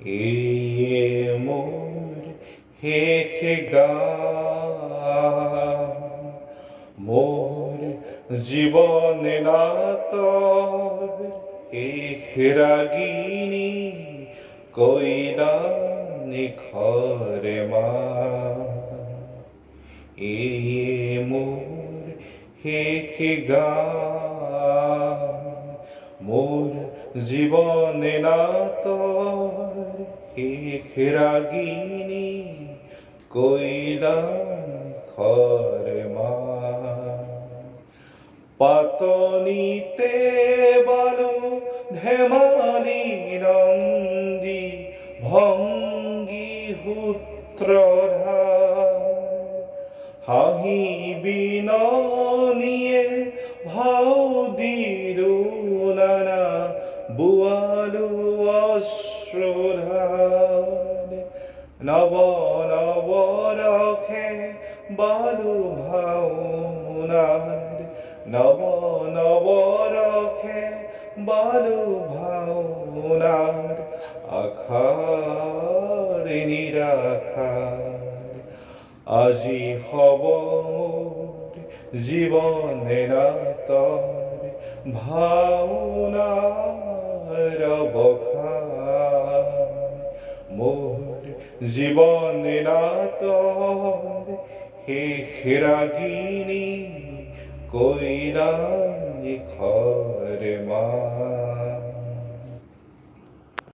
এই মোর হেখ গান মোর জীবনে নাত হেখ রাগিনী কইদানি খরে মা এই মোর হেখ গান মোর জীবনে নাত হেখ রাগিনী কইদান খরে মা পাতনিতে বালো ধেমালি নন্দী ভঙ্গি হুত্রধার হাহি বিননিয়ে ভাও দিলু নানা বুয়ালু অশ্রুধার নব নব রখে বালু ভাওনার নব নব রখে বালু ভাওনার আখার নিরাখার আজি হব মোর জীবনে নাতর ভাওনার বখার মোর জীবনে নাতর হেখ রাগিনী কইরানি খরে মা।